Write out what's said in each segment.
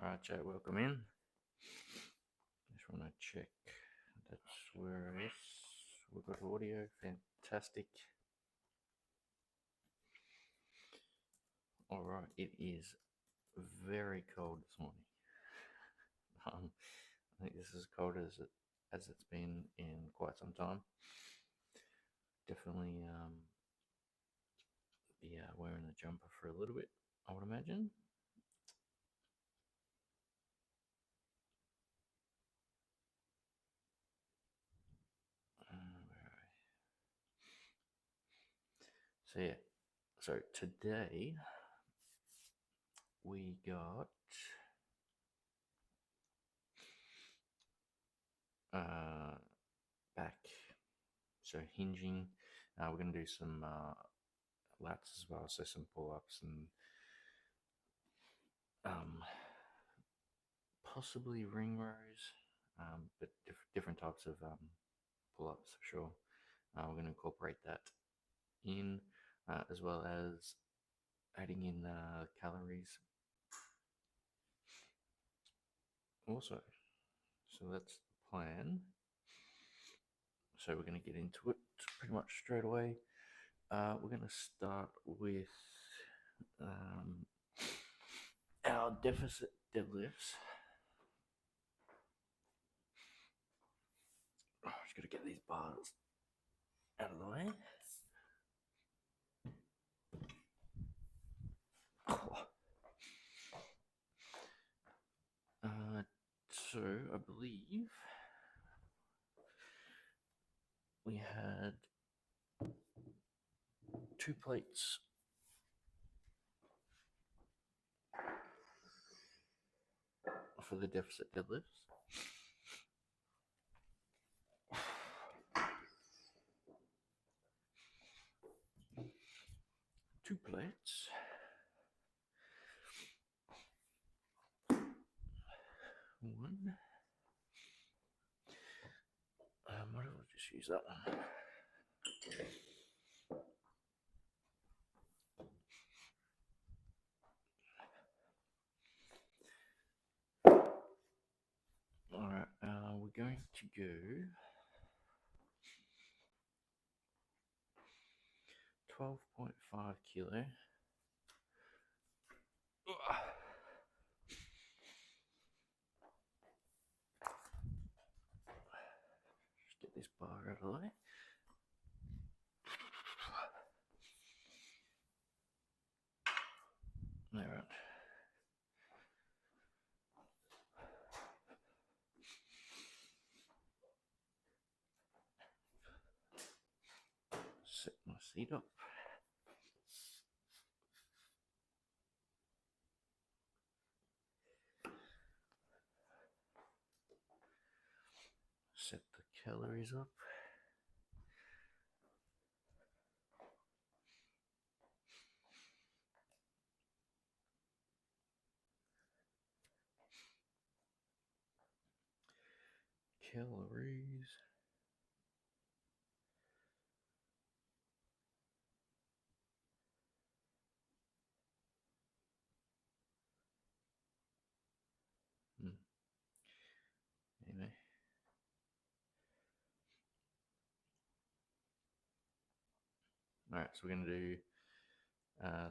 Alright, chat, welcome in. Just want to check that's where it is. We've got audio, fantastic. Alright, it is very cold this morning. I think this is as cold as it's been in quite some time. Definitely be wearing the jumper for a little bit, I would imagine. So yeah, so today we got back, so hinging. We're going to do some lats as well, so some pull-ups and possibly ring rows, but different types of pull-ups for sure. We're going to incorporate that in, as well as adding in calories also. So that's the plan. So we're going to get into it pretty much straight away. We're going to start with our deficit deadlifts. Just got to get these bars out of the way. So I believe we had 2 plates for the deficit deadlifts. Two plates. One. Might as well just use that one. Alright, we're going to go 12.5 kilo. Just get this bar out of the way. Alright. Set my seat up. Set the calories up. Calories. Anyway. Alright, so we're going to do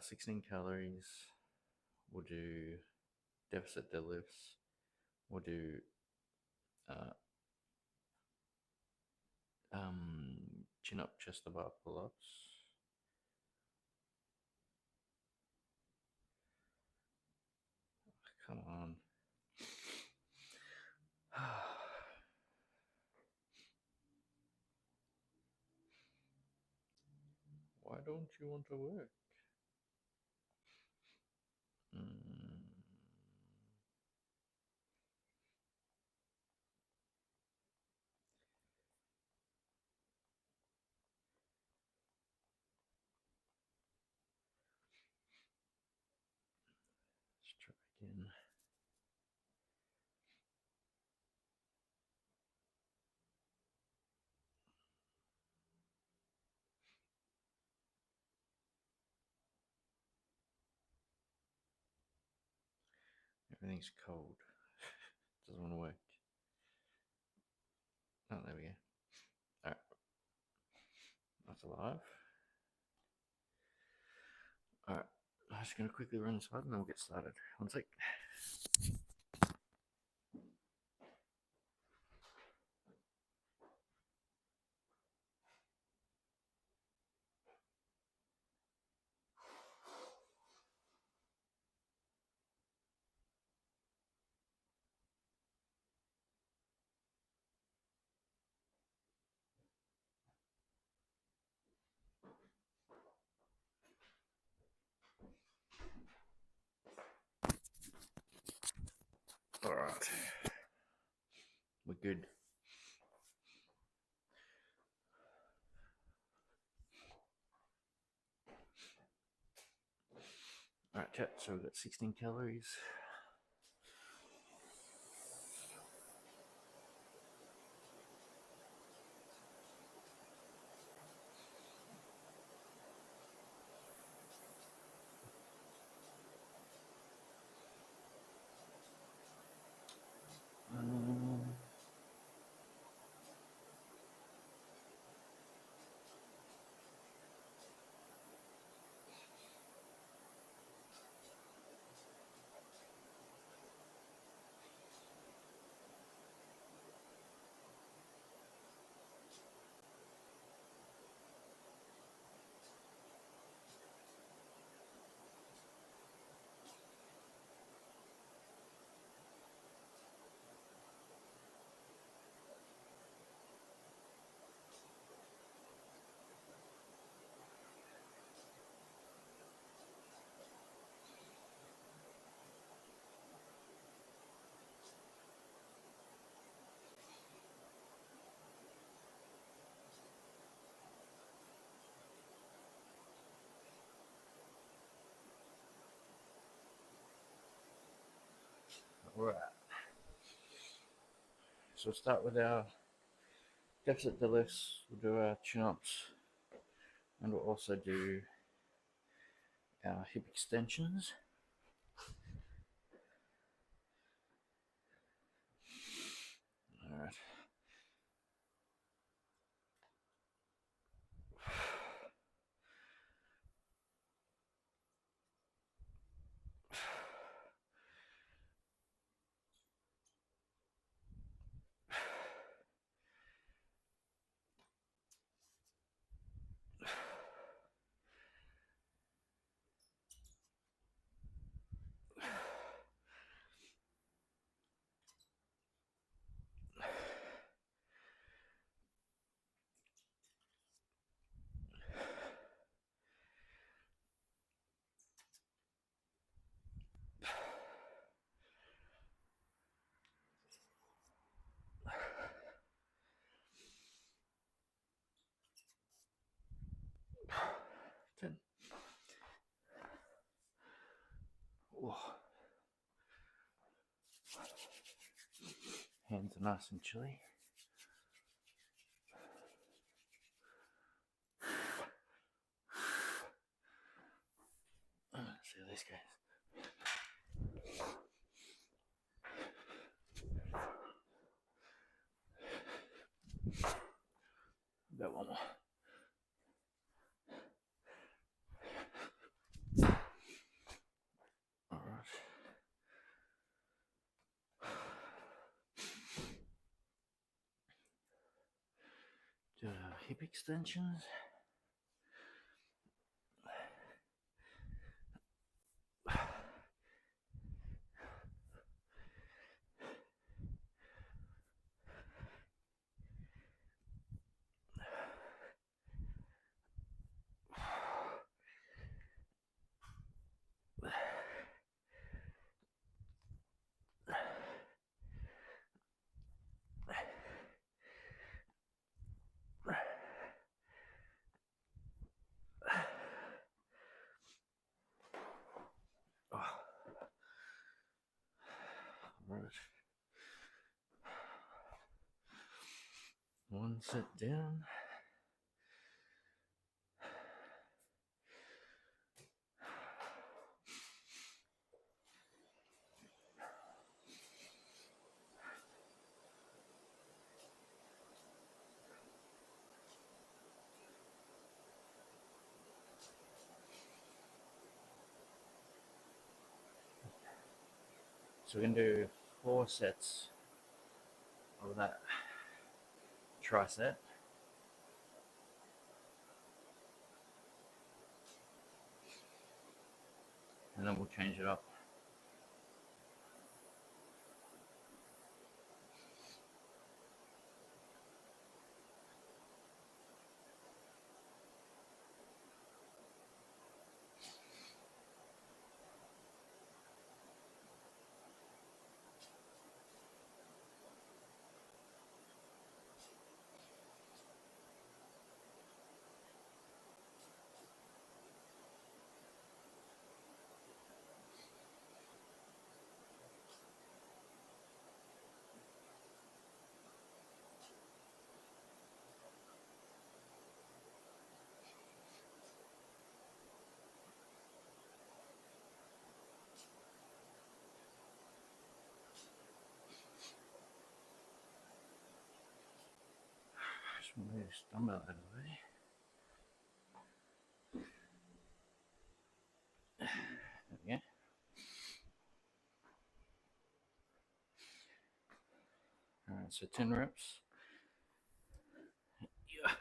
16 calories. We'll do deficit deadlifts. We'll do chin up, chest to bar pull-ups. Come on. Why don't you want to work? Let's try again. Everything's cold. Doesn't want to work. Oh, there we go. All right. That's alive. All right. I'm just going to quickly run inside and then we'll get started. One sec. All right. We're good. All right, chat. So we've got 16 calories. All right. So we'll start with our deficit deadlifts. We'll do our chin-ups, and we'll also do our hip extensions. All right. Oh. Hands are nice and chilly. Let's see how this goes. About one more. All right. Do hip extensions. Right. One set down. So we're going to do 4 sets of that tricep. And then we'll change it up. Just move this dumbbell out of the way. There we go. Alright, so 10 reps. Yeah.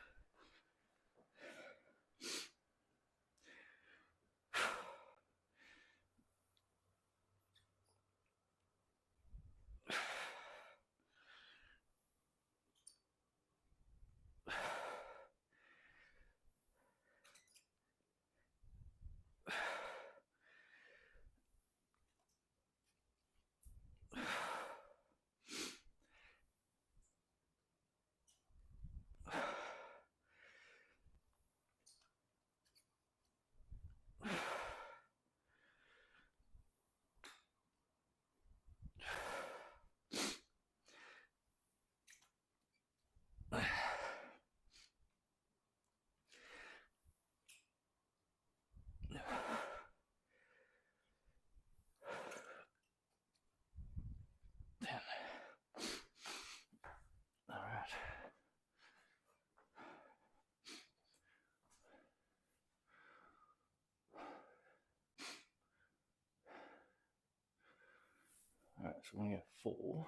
Alright, so we're going to go 4.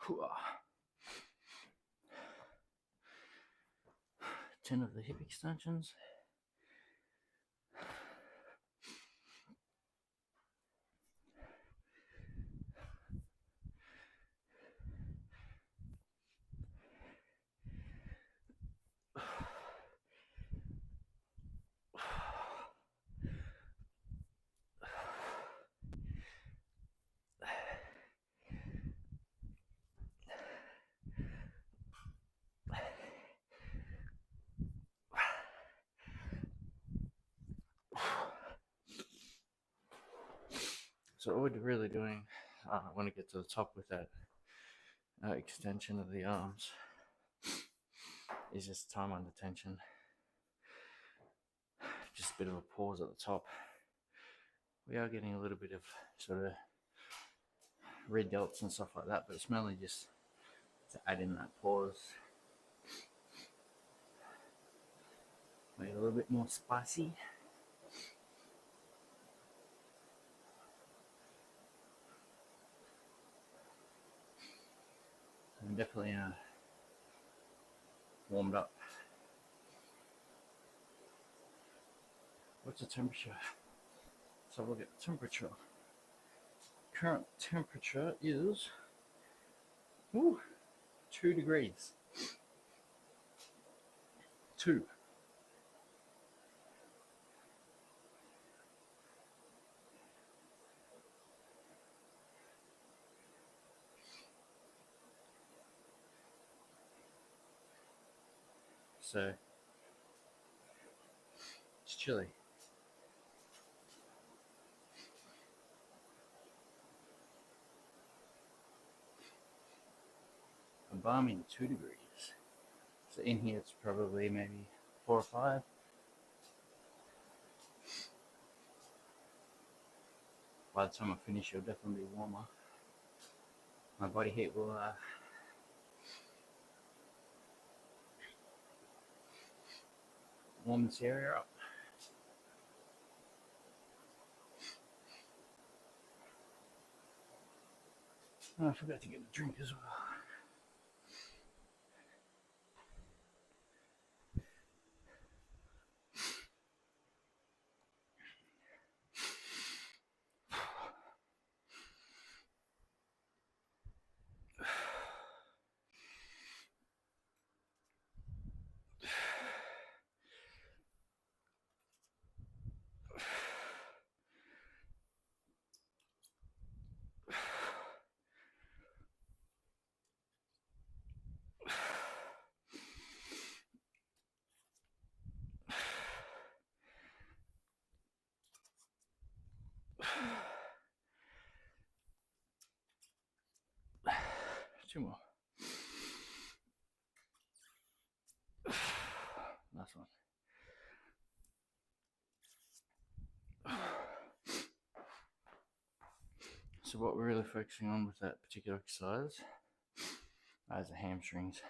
Hooah. 10 of the hip extensions. So what we're really doing, I want to get to the top with that extension of the arms, is just time under tension. Just a bit of a pause at the top. We are getting a little bit of sort of red delts and stuff like that, but it's mainly just to add in that pause. Make it a little bit more spicy. I'm definitely warmed up. What's the temperature? Let's have a look at the temperature. Current temperature is 2 degrees. 2. So it's chilly. A balmy 2 degrees. So in here it's probably maybe 4 or 5. By the time I finish, it'll definitely be warmer. My body heat will warm this area up. Oh, I forgot to get a drink as well. Two more. Last one. So what we're really focusing on with that particular exercise is the hamstrings.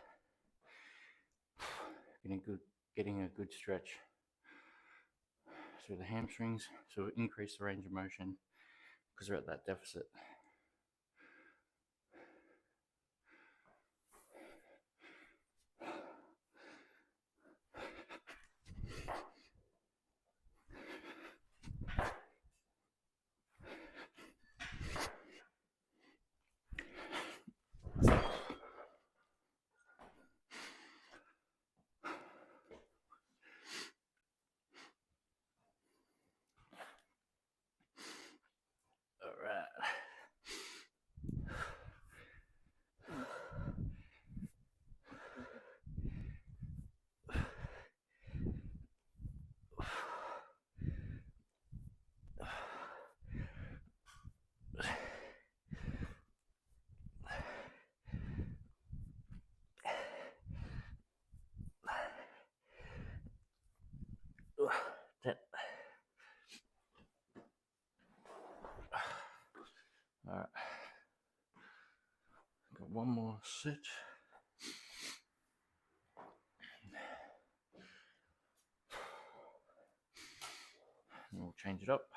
Getting a good stretch through the hamstrings, so increase the range of motion because we're at that deficit. All right, got one more sit. And we'll change it up.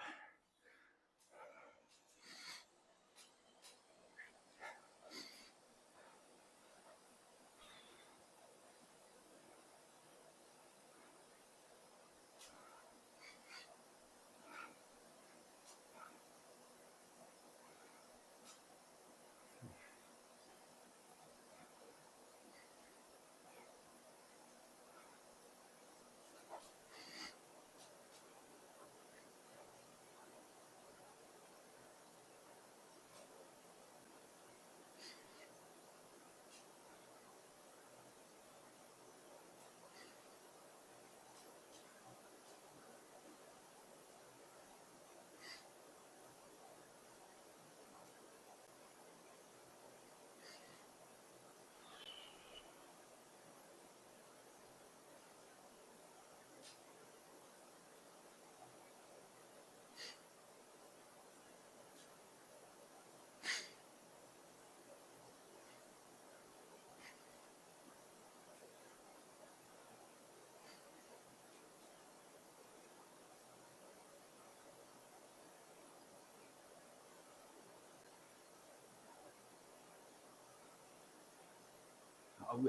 All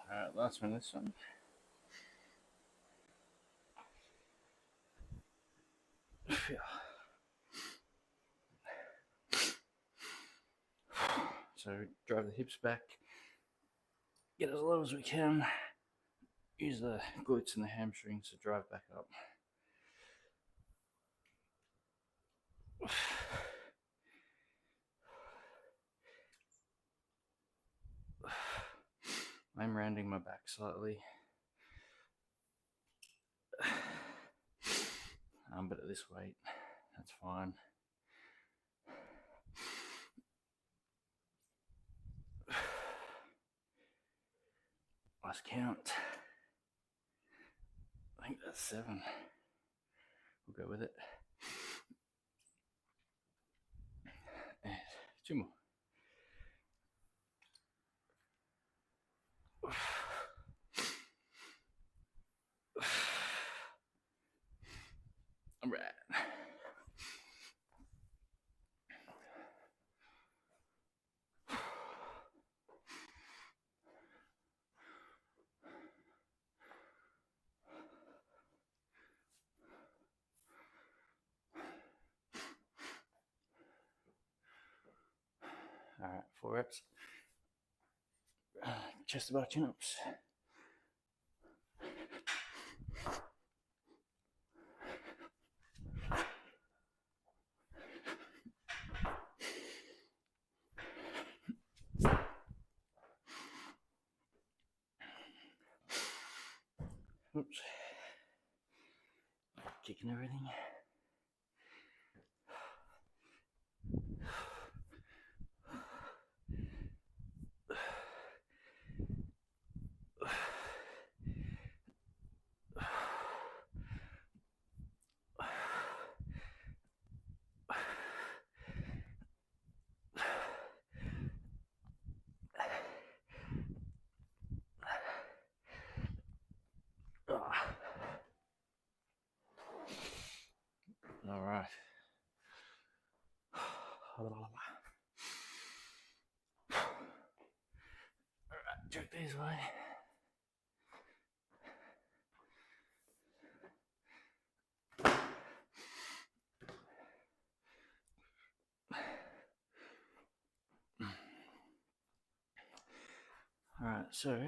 right, last one, this one. So drive the hips back, get as low as we can, use the glutes and the hamstrings to drive back up. I'm rounding my back slightly, but at this weight, that's fine. Last count. I think that's 7. We'll go with it. 8. 2 more. All right. All right, 4 reps. Chest to bar chin-ups. Oops. Kicking everything. All right. All right, check these way. All right, so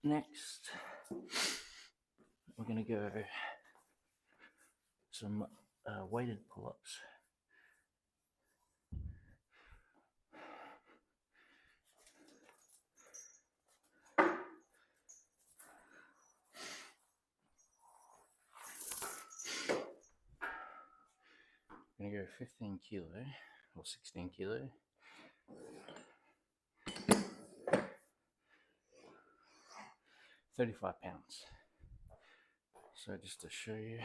next we're going to go some weighted pull-ups. I'm going to go 15 kilo or 16 kilo. 35 pounds. So just to show you,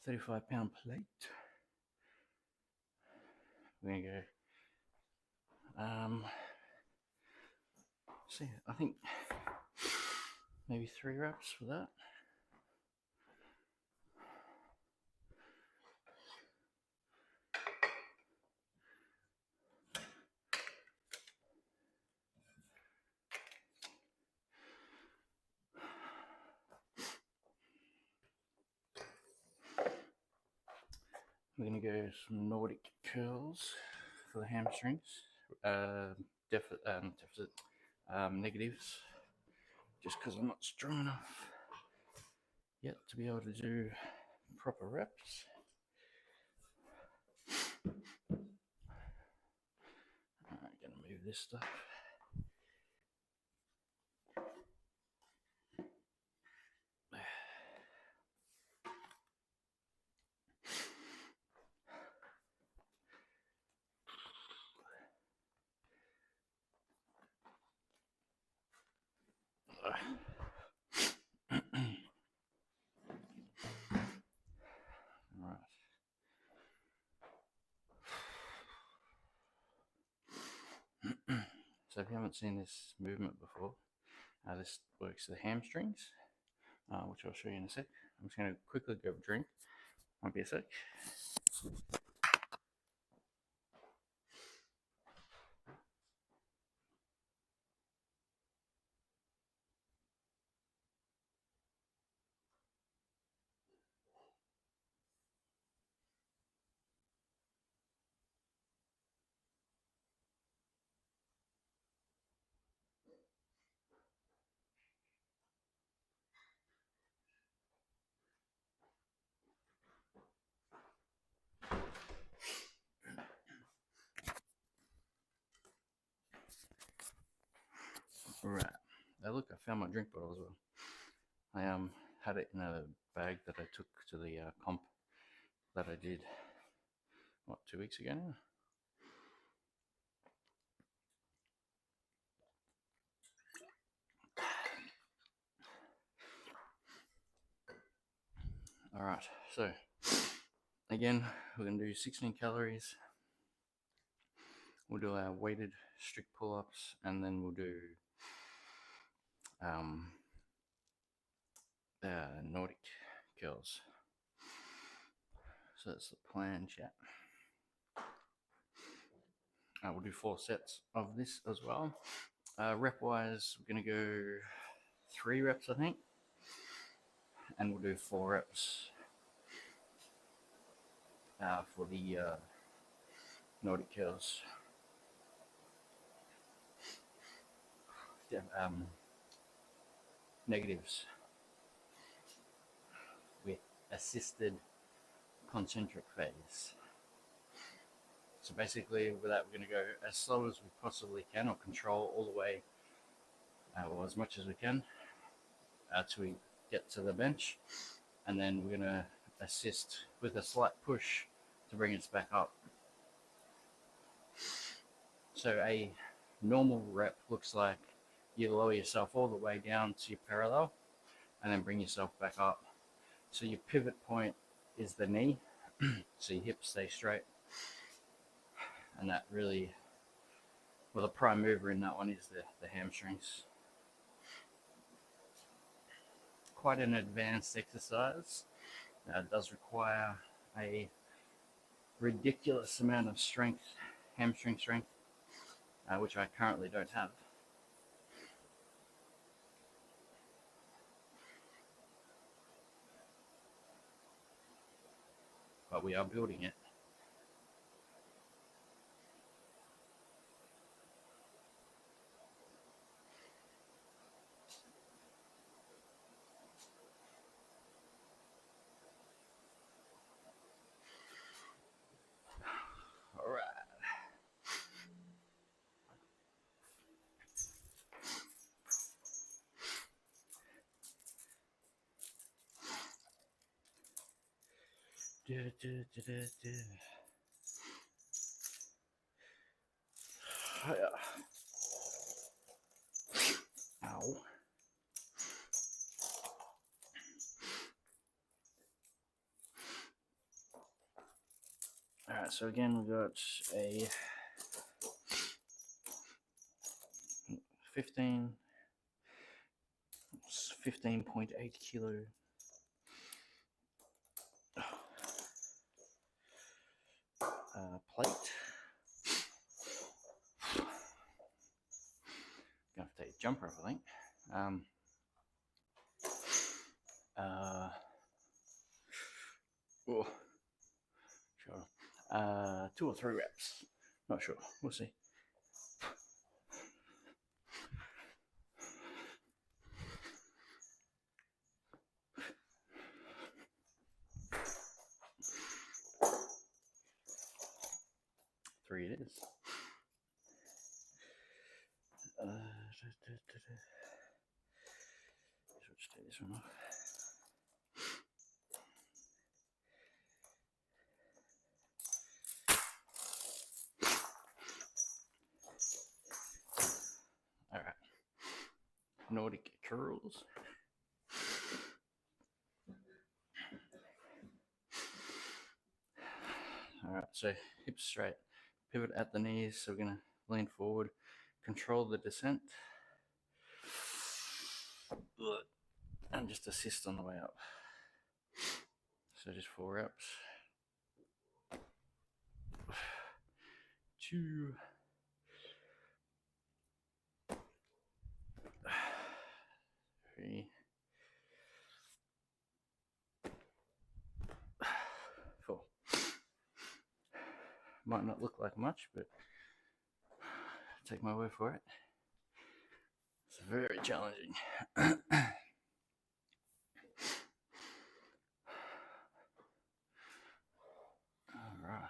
35-pound plate. We're going to go, see, I think maybe 3 reps for that. We're going to go some Nordic curls for the hamstrings, negatives, just because I'm not strong enough yet to be able to do proper reps. Alright, gonna move this stuff. So if you haven't seen this movement before, this works the hamstrings, which I'll show you in a sec. I'm just going to quickly grab a drink. Won't be a sec. Right. Now look, I found my drink bottle as well. I had it in a bag that I took to the comp that I did, what, 2 weeks ago now? All right, so Again, we're going to do 16 calories. We'll do our weighted strict pull-ups, and then we'll do Nordic curls. So that's the plan, chat. We'll do 4 sets of this as well. Rep-wise, we're going to go 3 reps, I think, and we'll do 4 reps for the Nordic curls. Negatives with assisted concentric phase. So basically with that, we're going to go as slow as we possibly can, or control all the way, or as much as we can, till we get to the bench, and then we're going to assist with a slight push to bring us back up. So a normal rep looks like you lower yourself all the way down to your parallel and then bring yourself back up. So your pivot point is the knee, so your hips stay straight. And that really, well, the prime mover in that one is the hamstrings. Quite an advanced exercise. It does require a ridiculous amount of strength, hamstring strength, which I currently don't have. But we are building it. All right. Ow. Alright, so again we've got a 15.8 kilo plate. Gonna have to take a jumper off, I think. Oh, sure. 2 or 3 reps. Not sure. We'll see. Three it is. Let's take this one off. All right. Nordic curls. All right, so hips straight, pivot at the knees. So we're gonna lean forward, control the descent, and just assist on the way up. So just 4 reps. 2. 3. 4. Might not look like much, but take my word for it. It's very challenging. All right.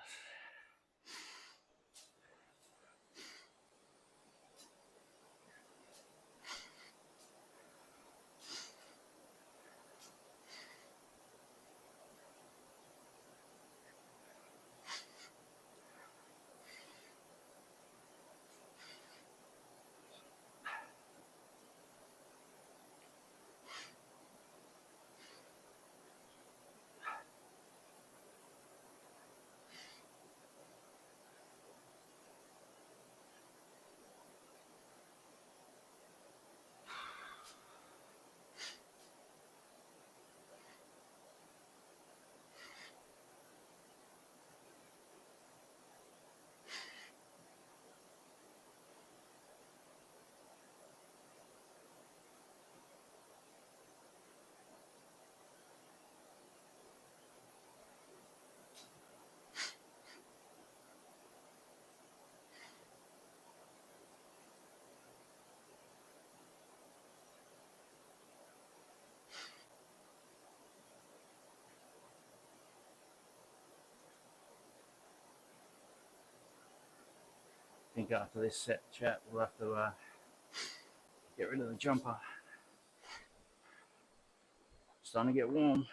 think after this set chat, we'll have to get rid of the jumper. It's starting to get warm.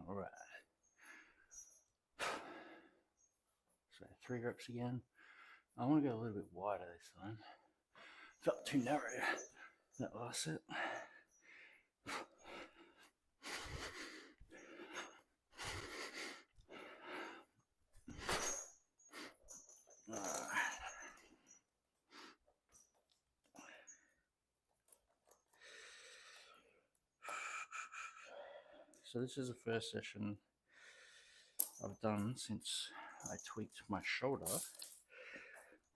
All right. So 3 reps again. I want to go a little bit wider this time. Felt too narrow that last set. So this is the first session I've done since I tweaked my shoulder.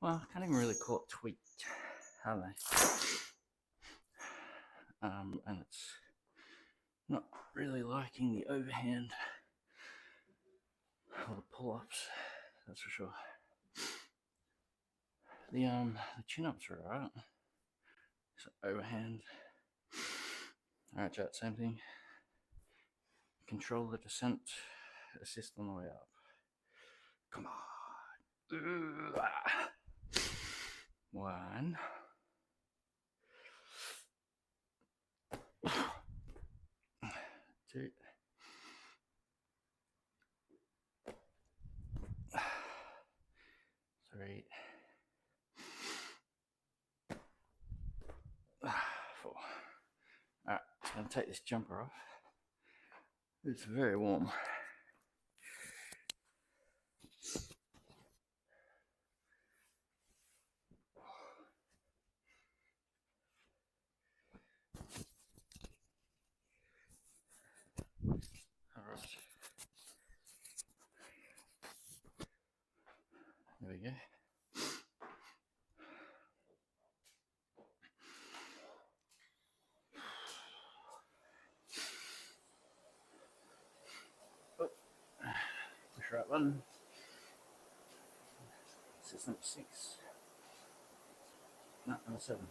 Well, I can't even really call it tweaked, have I? And it's not really liking the overhand or the pull-ups, that's for sure. The chin-ups are alright. So overhand. Alright, chat, same thing. Control the descent, assist on the way up. Come on. 1. 2. 3. 4. Alright, so I'm going to take this jumper off. It's very warm. Alright. There we go. Push right button. This is number 6. No, number 7.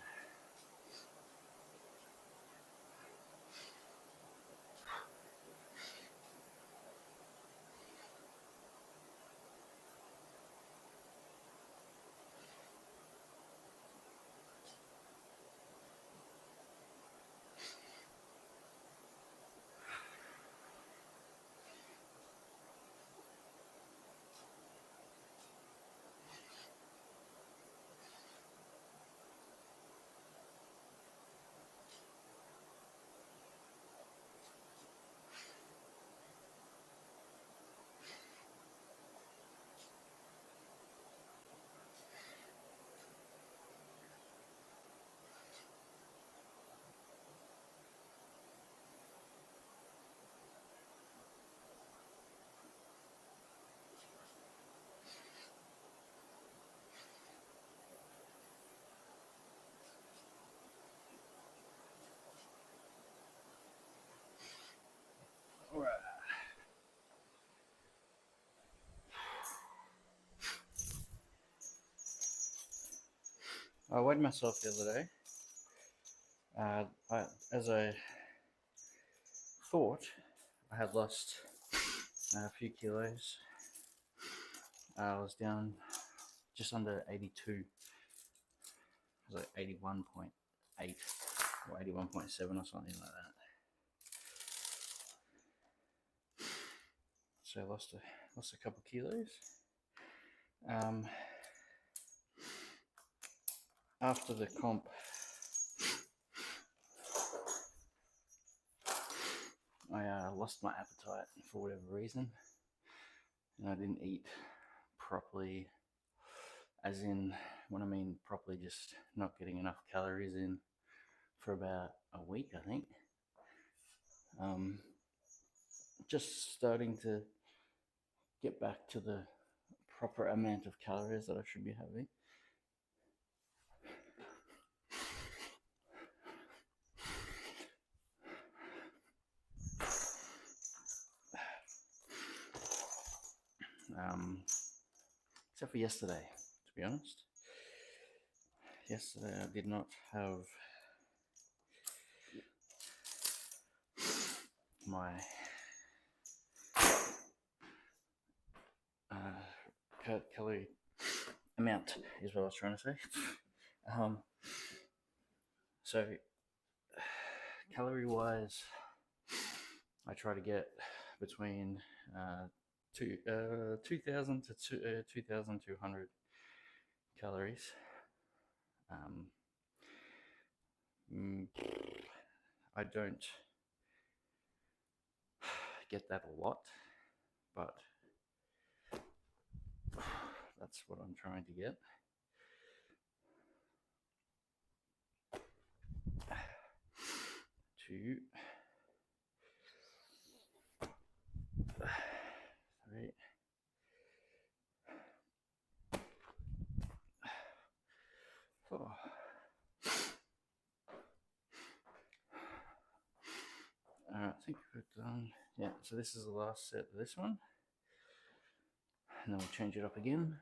Alright. I weighed myself the other day. As I thought, I had lost a few kilos. I was down just under 82. It was like 81.8 or 81.7 or something like that. So I lost a couple kilos. After the comp, I lost my appetite for whatever reason, and I didn't eat properly, as in, when I mean properly, just not getting enough calories in for about a week, I think. Just starting to get back to the proper amount of calories that I should be having. except for yesterday, to be honest. Yesterday I did not have my calorie amount, is what I was trying to say. So calorie wise, I try to get between 2,000 to 2,200 calories. I don't get that a lot, but that's what I'm trying to get. Two, three, four. I think we've done, yeah, so this is the last set of this one. And then we'll change it up again.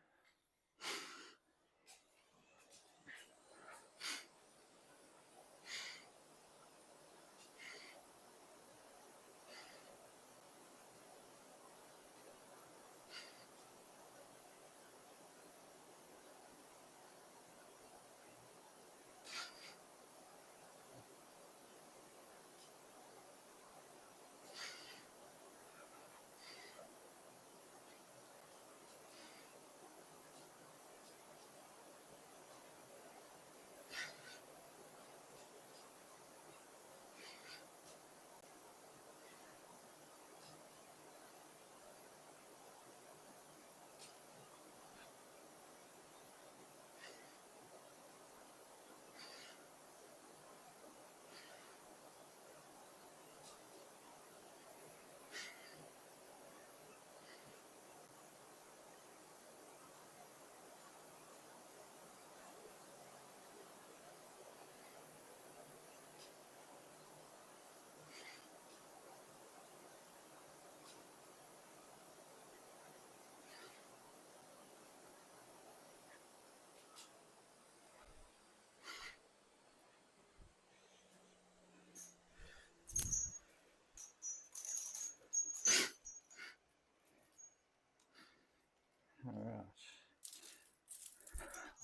All right.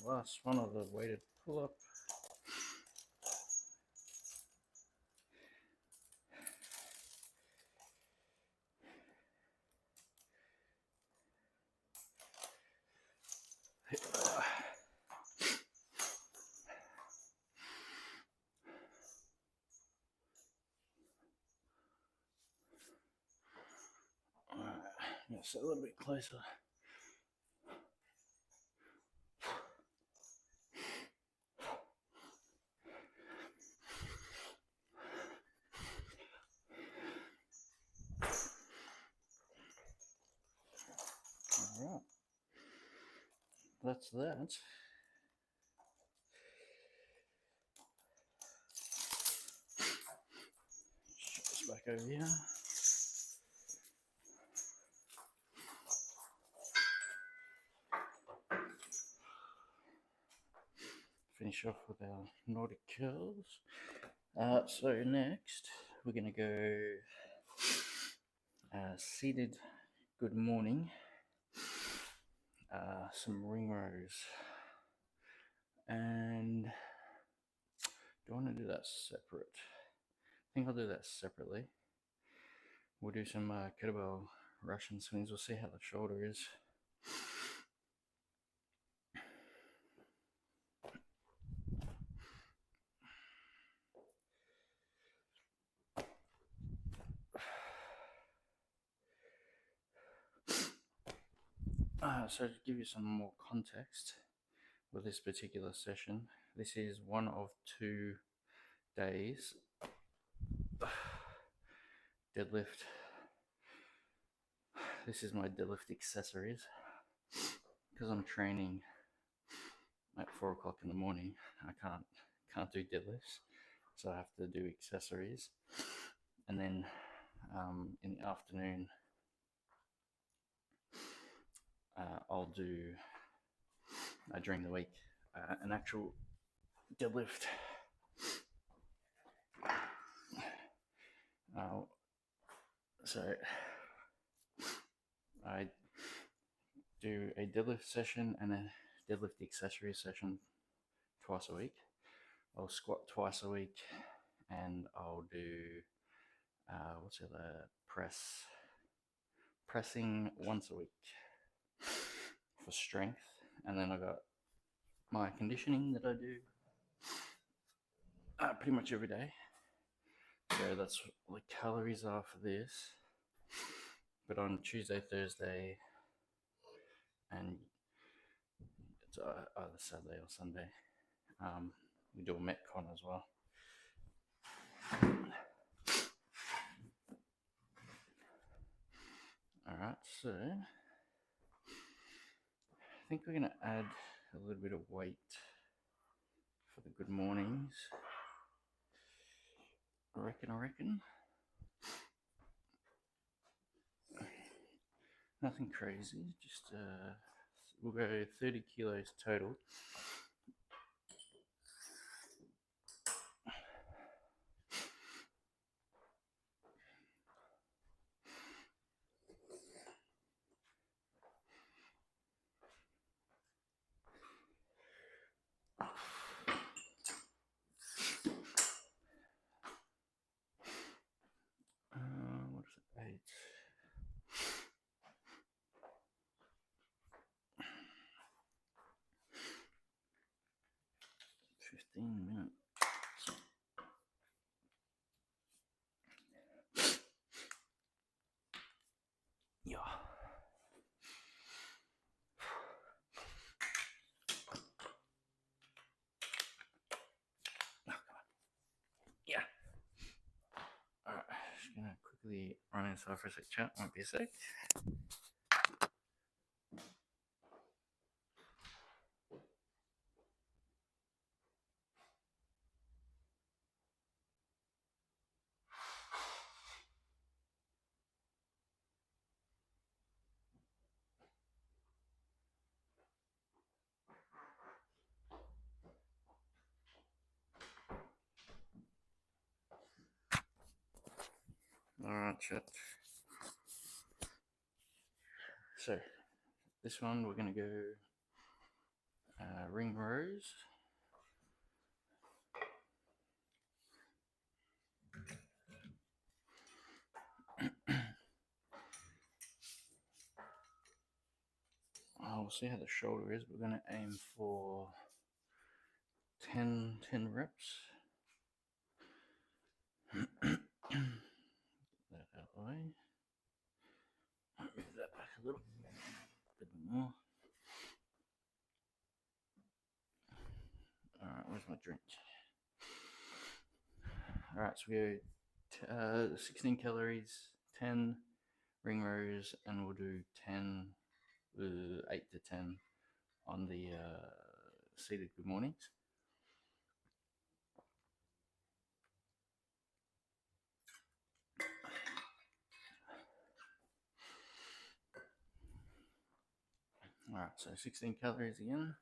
Last one of the weighted pull-up. All right, I'm gonna sit a little bit closer. All right, that's that. Shut this back over here. Finish off with our Nordic curls. So next we're gonna go seated good morning, some ring rows, and do I want to do that separate? I think I'll do that separately. We'll do some kettlebell Russian swings. We'll see how the shoulder is. So to give you some more context with this particular session, this is one of 2 days deadlift. This is my deadlift accessories because I'm training at 4 o'clock in the morning. I can't do deadlifts, so I have to do accessories. And then in the afternoon, I'll do during the week an actual deadlift. So I do a deadlift session and a deadlift accessory session twice a week. I'll squat twice a week, and I'll do what's the other, pressing once a week for strength. And then I got my conditioning that I do pretty much every day. So that's what the calories are for this. But on Tuesday, Thursday, and it's either Saturday or Sunday, we do a Metcon as well. Alright, so I think we're going to add a little bit of weight for the good mornings. I reckon. Nothing crazy, just we'll go 30 kilos total. What is it? 8. Minutes. Yeah. Oh, come on. Yeah. Alright, just gonna quickly run inside for a sec, chat. Won't be a sec. Alright, chat. So, this one we're going to go ring rows. We'll see how the shoulder is. We're going to aim for 10 reps. That out of the way. Move that back a little bit more. Alright, where's my drink? Alright, so we go 16 calories, 10 ring rows, and we'll do 8 to 10 on the seated good mornings. Alright, so 16 calories again.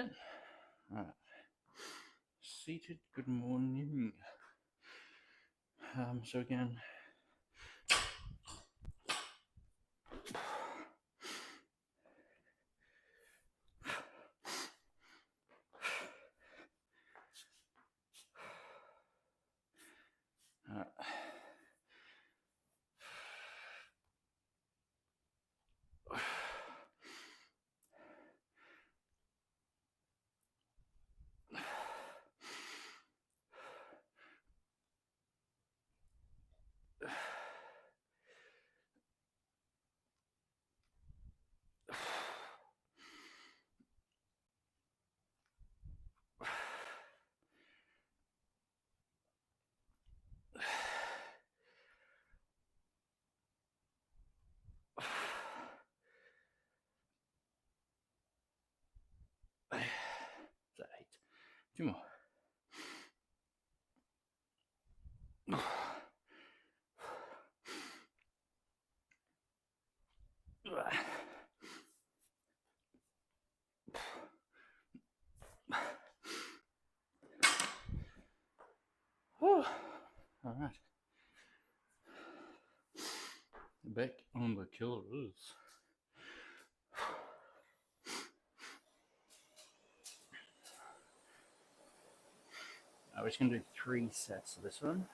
then. All right. Seated, good morning. So again, is that 8? 2 more. All right. Back on the killers. We're just going to do 3 sets of this one.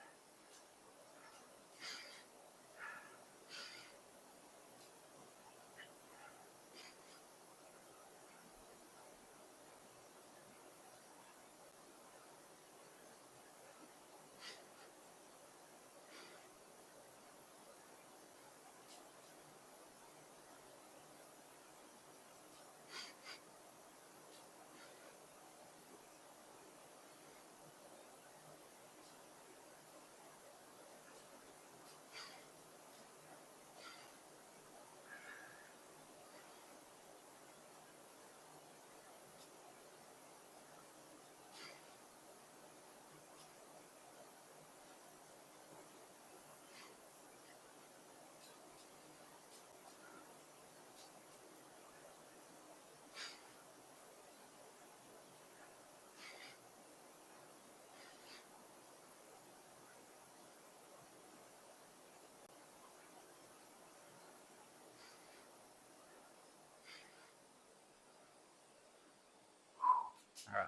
All right.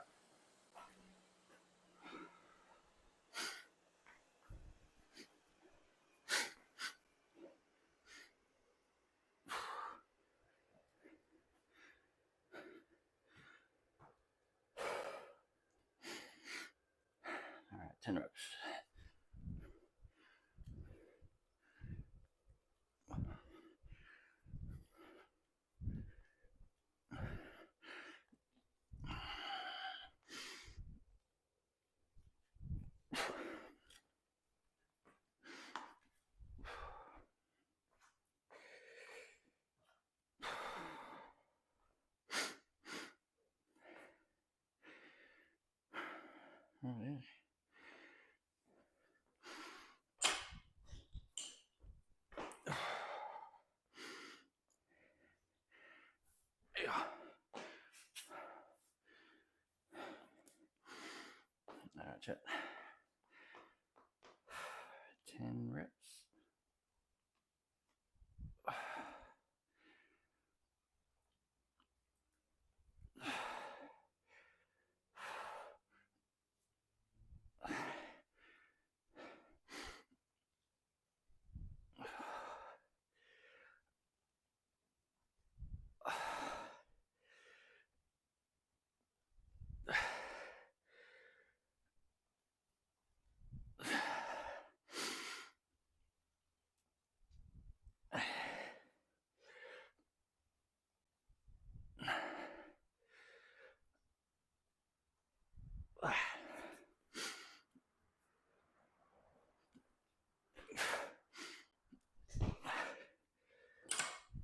All right, 10 reps. Oh, yeah. All right, check. 10 reps.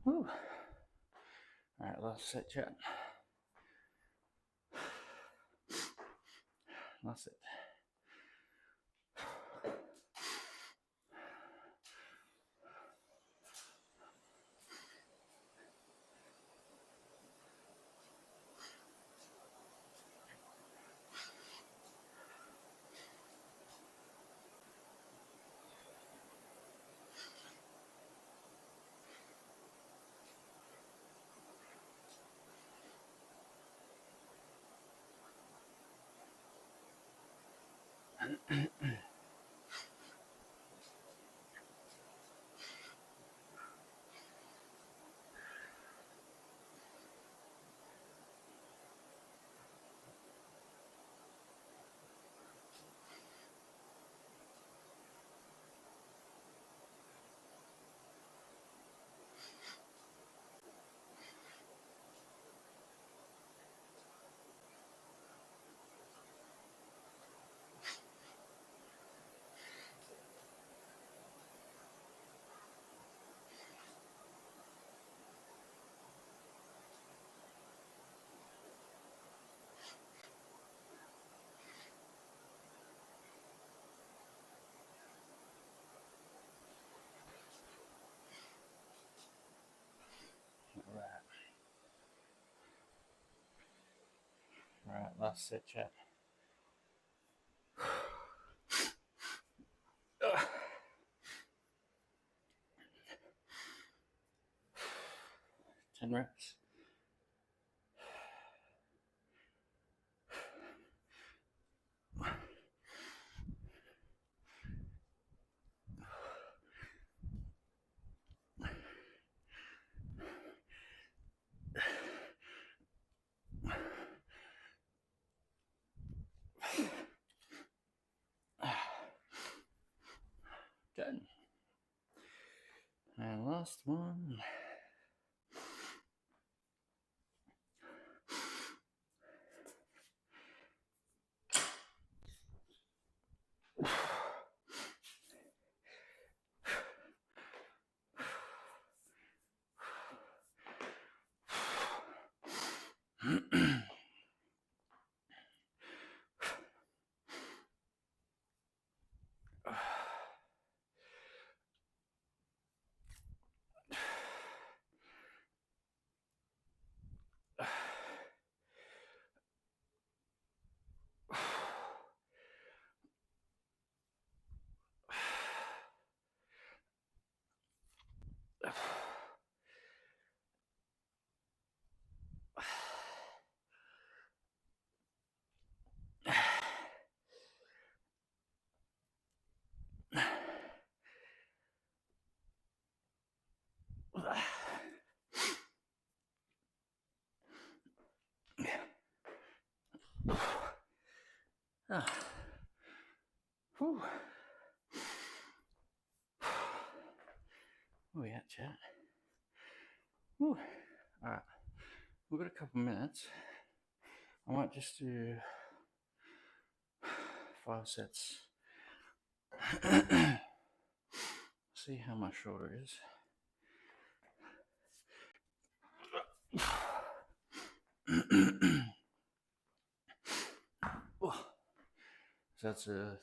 Whew. All right, last set, chat. Last set. Right, last set, chat. 10 reps. Good. And last one. Whew. Oh yeah, chat. Whew. All right, we've got a couple minutes. I might just do 5 sets. See how my shoulder is. So that's a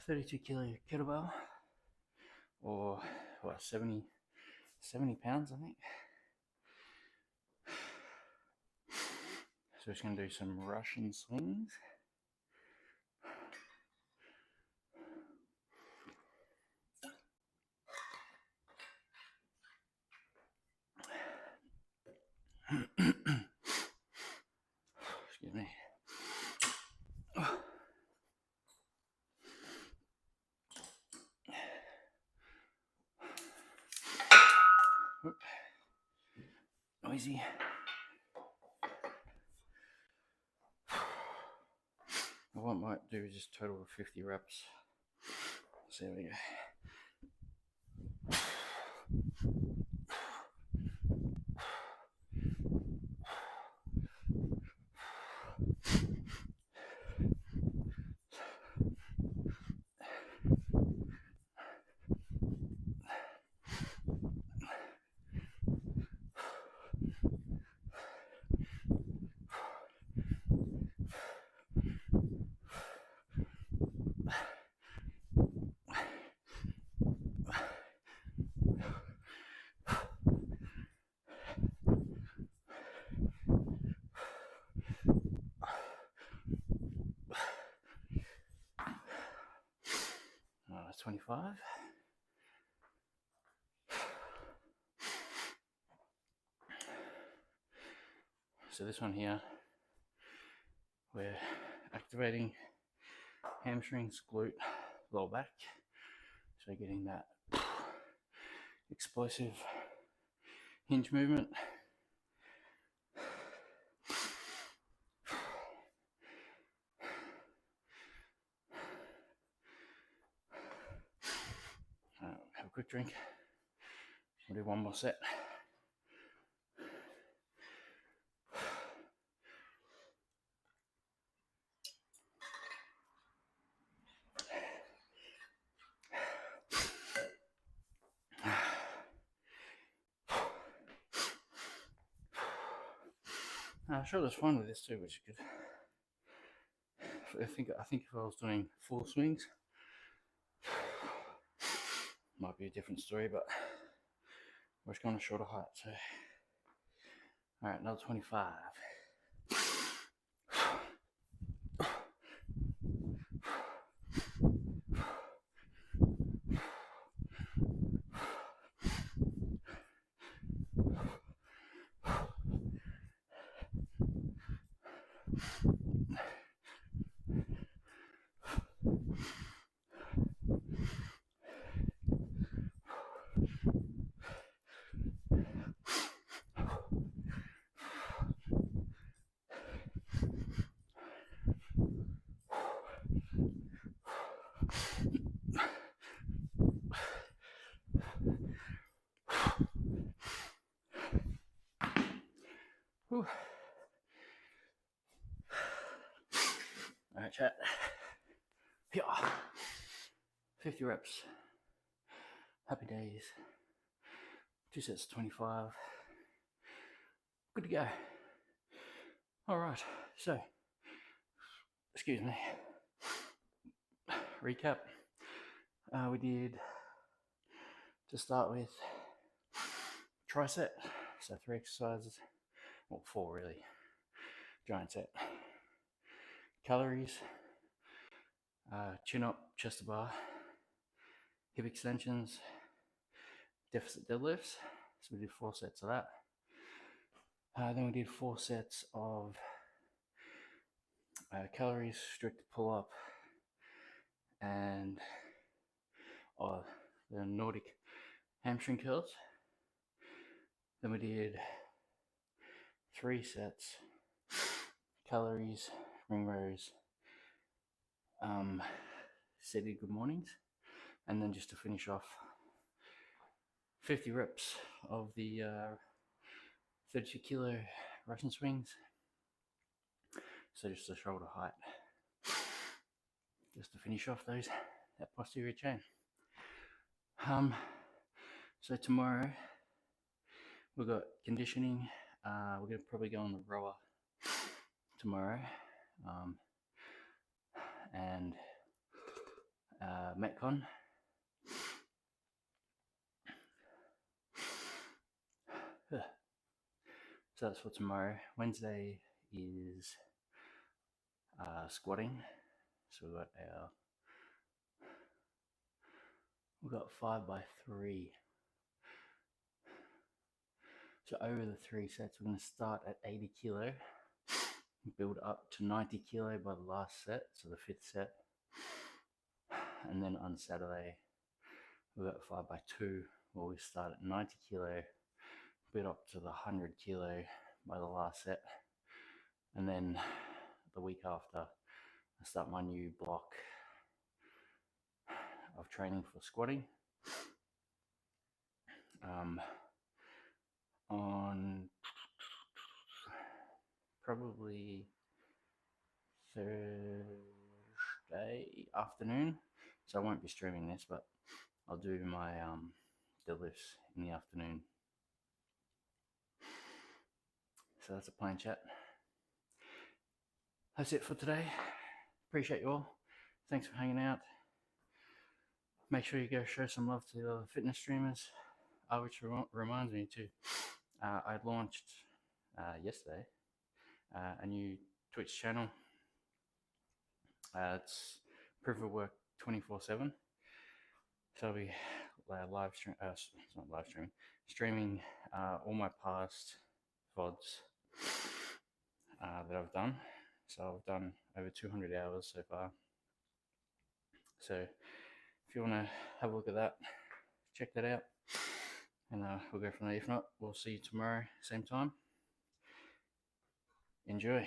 32 kilo kettlebell, or what, 70 pounds, I think. So we're just going to do some Russian swings. Excuse me. Oop. Noisy. What I might do is just total of 50 reps. So there we go. That's 25. So this one here, we're activating hamstrings, glute, lower back. So getting that explosive hinge movement. Have a quick drink. We'll do one more set. I'm sure there's fun with this too, which is good. I think if I was doing full swings, might be a different story, but we're just going to shorter height. So, all right, another 25. Whew. All right, chat. Yeah. 50 reps. Happy days. 2 sets of 25. Good to go. All right. So, excuse me. Recap. We did, to start with, tricep. So 3 exercises. Well, 4 really. Giant set. Calories. Chin up, chest to bar. Hip extensions. Deficit deadlifts. So we did 4 sets of that. Then we did 4 sets of calories, strict pull up, and the Nordic hamstring curls. Then we did 3 sets, calories, ring rows, seated good mornings, and then just to finish off, 50 reps of the 32 kilo Russian swings. So just a shoulder height, just to finish off that posterior chain. So tomorrow we've got conditioning. We're gonna probably go on the rower tomorrow, and Metcon. So that's for tomorrow. Wednesday is squatting. So we've got 5x3. So over the 3 sets, we're going to start at 80 kilo, build up to 90 kilo by the last set, so the 5th set. And then on Saturday, we've got 5x2, where we start at 90 kilo, build up to the 100 kilo by the last set. And then the week after, I start my new block of training for squatting. On probably Thursday afternoon, so I won't be streaming this, but I'll do my deadlifts in the afternoon. So that's a plan, chat. That's it for today. Appreciate you all. Thanks for hanging out. Make sure you go show some love to the other fitness streamers, which reminds me too. I launched yesterday a new Twitch channel. It's Proof of Work 24/7. So I'll be streaming all my past VoDs that I've done. So I've done over 200 hours so far. So if you want to have a look at that, check that out, and we'll go from there. If not, we'll see you tomorrow, same time. Enjoy.